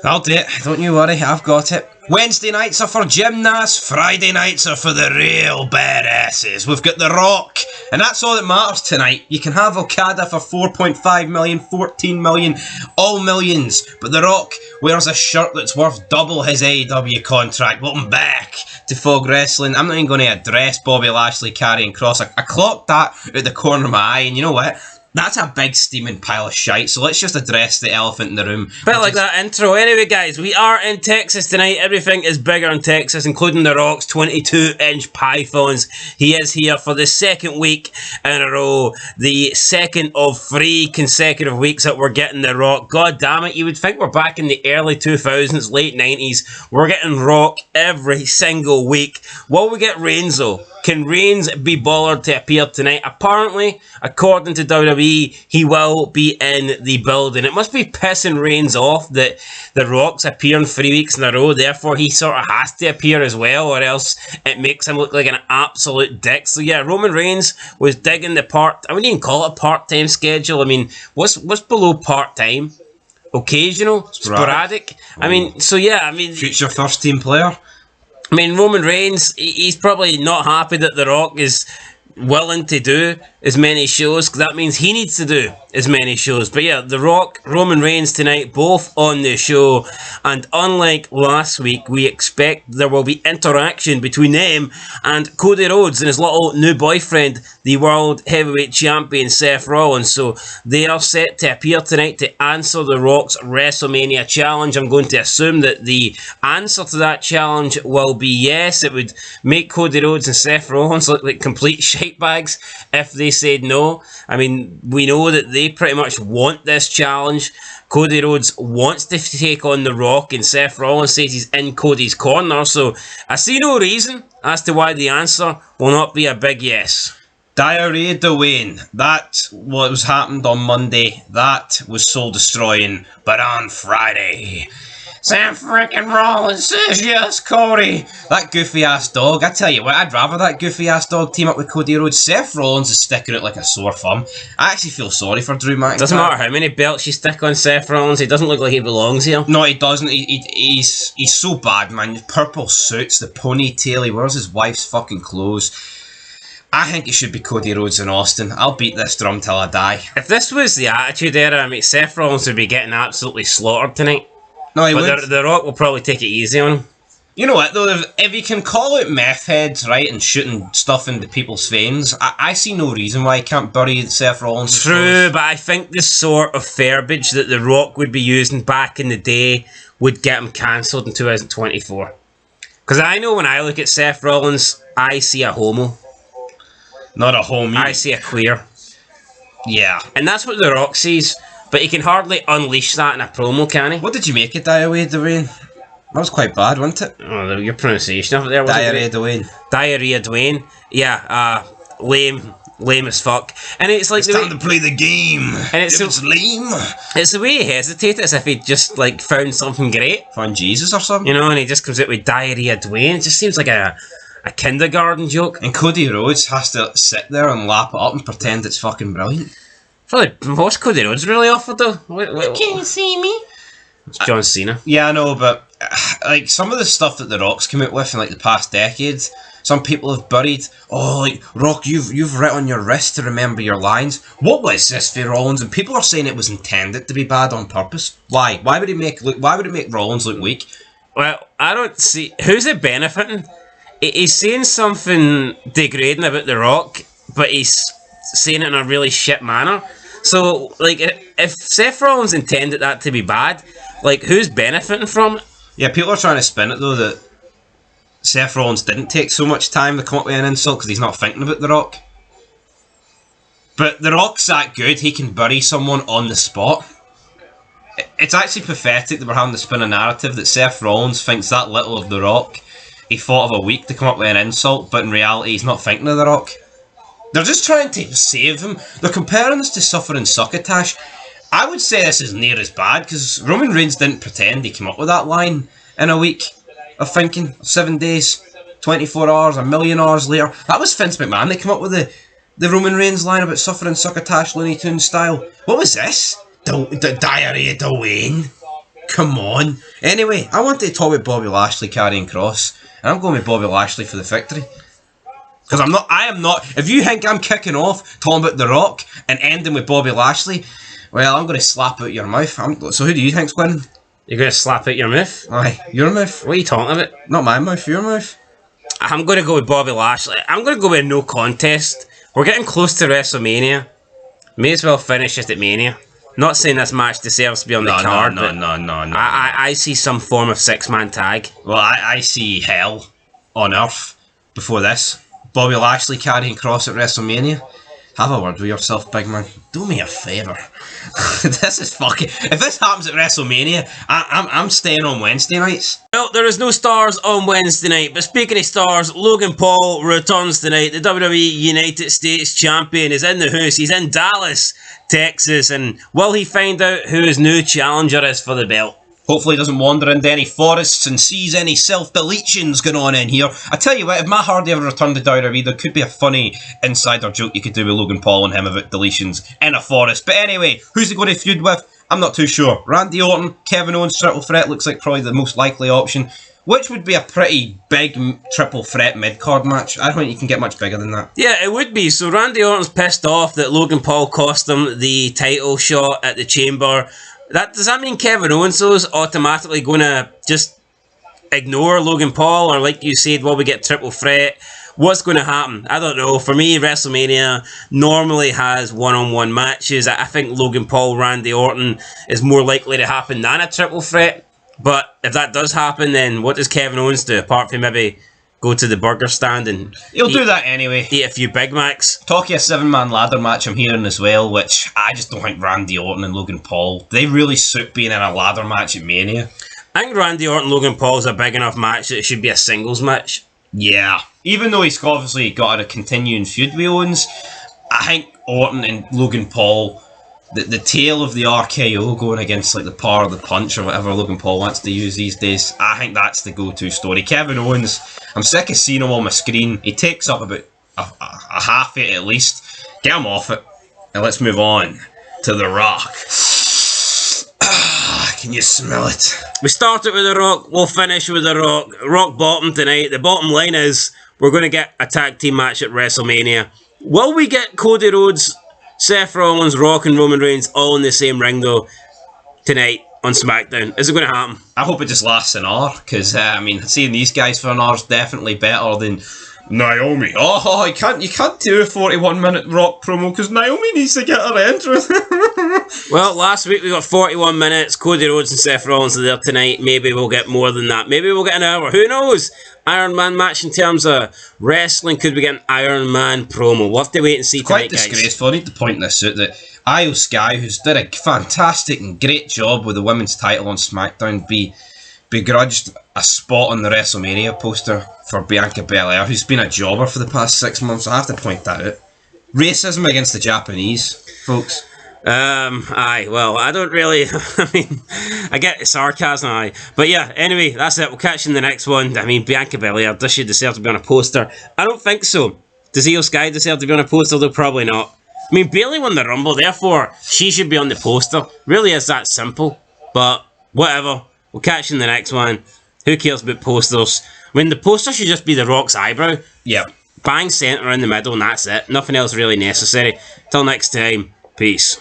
I'll do it, don't you worry, I've got it. Wednesday nights are for gymnasts, Friday nights are for the real badasses. We've got The Rock, and that's all that matters tonight. You can have Okada for 4.5 million, 14 million, all millions, but The Rock wears a shirt that's worth double his AEW contract. Welcome back to Fog Wrestling. I'm not even going to address Bobby Lashley carrying cross. I clocked that out the corner of my eye, and you know what? That's a big steaming pile of shite, so let's just address the elephant in the room. Bit like that intro. Anyway, guys, we are in Texas tonight. Everything is bigger in Texas, including The Rock's 22-inch pythons. He is here for the second week in a row. The second of 3 consecutive weeks that we're getting The Rock. God damn it, you would think we're back in the early 2000s, late 90s. We're getting Rock every single week. Will we get Reigns, though? Can Reigns be bothered to appear tonight? Apparently, according to WWE, he will be in the building. It must be pissing Reigns off that The Rock's appearing 3 weeks in a row. Therefore, he sort of has to appear as well, or else it makes him look like an absolute dick. So yeah, Roman Reigns was digging the I wouldn't even call it a part-time schedule. I mean, what's below part-time? Occasional? Sporadic? I mean, so yeah, I mean... Future first-team player? I mean, Roman Reigns, he's probably not happy that The Rock is willing to do as many shows, because that means he needs to do as many shows. But yeah, The Rock, Roman Reigns tonight, both on the show. And unlike last week, we expect there will be interaction between them and Cody Rhodes and his little new boyfriend, the World Heavyweight Champion Seth Rollins. So they are set to appear tonight to answer The Rock's WrestleMania challenge. I'm going to assume that the answer to that challenge will be yes. It would make Cody Rhodes and Seth Rollins look like complete shitebags if they said no. I mean, we know that they pretty much want this challenge. Cody Rhodes wants to take on The Rock, and Seth Rollins says he's in Cody's corner, so I see no reason as to why the answer will not be a big yes. Diarrhea Dwayne, that was happened on Monday, that was soul destroying, but on Friday, Seth frickin' Rollins says yes, Cody. That goofy ass dog, I tell you what, I'd rather that goofy ass dog team up with Cody Rhodes. Seth Rollins is sticking out like a sore thumb. I actually feel sorry for Drew McIntyre. Doesn't matter how many belts you stick on Seth Rollins, he doesn't look like he belongs here. No, he doesn't. He's so bad, man. The purple suits, the ponytail, he wears his wife's fucking clothes. I think it should be Cody Rhodes and Austin. I'll beat this drum till I die. If this was the Attitude Era, I mean, Seth Rollins would be getting absolutely slaughtered tonight. No, he would. The Rock will probably take it easy on him. You know what, though? If you can call out meth heads, right, and shooting stuff into people's veins, I see no reason why he can't bury Seth Rollins. True, but I think the sort of verbiage that The Rock would be using back in the day would get him cancelled in 2024. Because I know when I look at Seth Rollins, I see a homo. Not a homie. I see a queer. Yeah. And that's what The Rock sees. But he can hardly unleash that in a promo, can he? What did you make of Diarrhea Dwayne? That was quite bad, wasn't it? Oh, your pronunciation of it there wasn't Diarrhea Dwayne. Diarrhea Dwayne. Yeah, lame as fuck. And it's like it's time to play the game. And it's lame. It's the way he hesitated, as if he just like found something great. Found Jesus or something. You know, and he just comes out with Diarrhea Dwayne. It just seems like a kindergarten joke. And Cody Rhodes has to sit there and lap it up and pretend it's fucking brilliant. What's Cody Rhodes really offered though? Can you see me? It's John Cena. Yeah, I know, but like some of the stuff that The Rock's come out with in like the past decade, some people have buried. Oh, like Rock, you've writ on your wrist to remember your lines. What was this for Rollins? And people are saying it was intended to be bad on purpose. Why? Why would it make Rollins look weak? Well, I don't see who's it benefiting. He's saying something degrading about The Rock, but he's saying it in a really shit manner. So, like, if Seth Rollins intended that to be bad, like, who's benefiting from it? Yeah, people are trying to spin it, though, that Seth Rollins didn't take so much time to come up with an insult because he's not thinking about The Rock. But The Rock's that good, he can bury someone on the spot. It's actually pathetic that we're having to spin a narrative that Seth Rollins thinks that little of The Rock. He thought of a week to come up with an insult, but in reality he's not thinking of The Rock. They're just trying to save him. They're comparing this to Suffering Succotash. I would say this is near as bad, because Roman Reigns didn't pretend he came up with that line in a week of thinking, 7 days, 24 hours, a million hours later. That was Vince McMahon that came up with the Roman Reigns line about Suffering Succotash, Looney Tunes style. What was this? Diarrhea Dwayne. Come on. Anyway, I want to talk about Bobby Lashley carrying Cross, and I'm going with Bobby Lashley for the victory. Because I am not. If you think I'm kicking off talking about The Rock and ending with Bobby Lashley, well, I'm going to slap out your mouth. So who do you think's winning? You're going to slap out your mouth? Aye, your mouth. What are you talking about? Not my mouth, your mouth. I'm going to go with Bobby Lashley. I'm going to go with no contest. We're getting close to WrestleMania. May as well finish it at Mania. Not saying this match deserves to be on the card, but No. I see some form of six-man tag. Well, I see hell on earth before this. Bobby Lashley carrying Cross at WrestleMania. Have a word with yourself, big man. Do me a favour. This is fucking... If this happens at WrestleMania, I'm staying on Wednesday nights. Well, there is no stars on Wednesday night, but speaking of stars, Logan Paul returns tonight. The WWE United States Champion is in the house. He's in Dallas, Texas, and will he find out who his new challenger is for the belt? Hopefully he doesn't wander into any forests and sees any self-deletions going on in here. I tell you what, if Matt Hardy ever returned to WWE, there could be a funny insider joke you could do with Logan Paul and him about deletions in a forest. But anyway, who's he going to feud with? I'm not too sure. Randy Orton, Kevin Owens, triple threat looks like probably the most likely option, which would be a pretty big triple threat mid-card match. I don't think you can get much bigger than that. Yeah, it would be. So Randy Orton's pissed off that Logan Paul cost him the title shot at the Chamber. Does that mean Kevin Owens is automatically going to just ignore Logan Paul? Or like you said, will we get triple threat? What's going to happen? I don't know. For me, WrestleMania normally has one-on-one matches. I think Logan Paul, Randy Orton is more likely to happen than a triple threat. But if that does happen, then what does Kevin Owens do? Apart from maybe go to the burger stand and... He'll do that anyway. Eat a few Big Macs. Talking a 7-man ladder match I'm hearing as well, which I just don't think Randy Orton and Logan Paul, they really suit being in a ladder match at Mania. I think Randy Orton and Logan Paul is a big enough match that it should be a singles match. Yeah. Even though he's obviously got a continuing feud with Owens, I think Orton and Logan Paul, the tail of the RKO going against like the power of the punch or whatever Logan Paul wants to use these days, I think that's the go-to story. Kevin Owens, I'm sick of seeing him on my screen. He takes up about a half it at least. Get him off it. And let's move on to The Rock. Can you smell it? We started with The Rock, we'll finish with The Rock. Rock bottom tonight. The bottom line is we're going to get a tag team match at WrestleMania. Will we get Cody Rhodes, Seth Rollins, Rock and Roman Reigns all in the same ring though tonight on SmackDown? Is it going to happen? I hope it just lasts an hour, because seeing these guys for an hour is definitely better than Naomi. Oh, you can't do a 41-minute Rock promo because Naomi needs to get her entrance. Well, last week we got 41 minutes. Cody Rhodes and Seth Rollins are there tonight. Maybe we'll get more than that. Maybe we'll get an hour. Who knows? Iron Man match in terms of wrestling. Could we get an Iron Man promo? We'll have to wait and see tonight, Quite disgraceful. I need to point this out that Io Sky, who's did a fantastic and great job with the women's title on SmackDown, begrudged a spot on the WrestleMania poster for Bianca Belair, who's been a jobber for the past 6 months. I have to point that out. Racism against the Japanese, folks. Aye, well, I don't really, I get the sarcasm, aye. But yeah, anyway, that's it. We'll catch you in the next one. Bianca Belair, does she deserve to be on a poster? I don't think so. Does Io Sky deserve to be on a poster? Though probably not. Bayley won the Rumble, therefore she should be on the poster. Really is that simple. But whatever. We'll catch you in the next one. Who cares about posters? The poster should just be The Rock's eyebrow. Yep. Bang centre in the middle and that's it. Nothing else really necessary. Till next time, peace.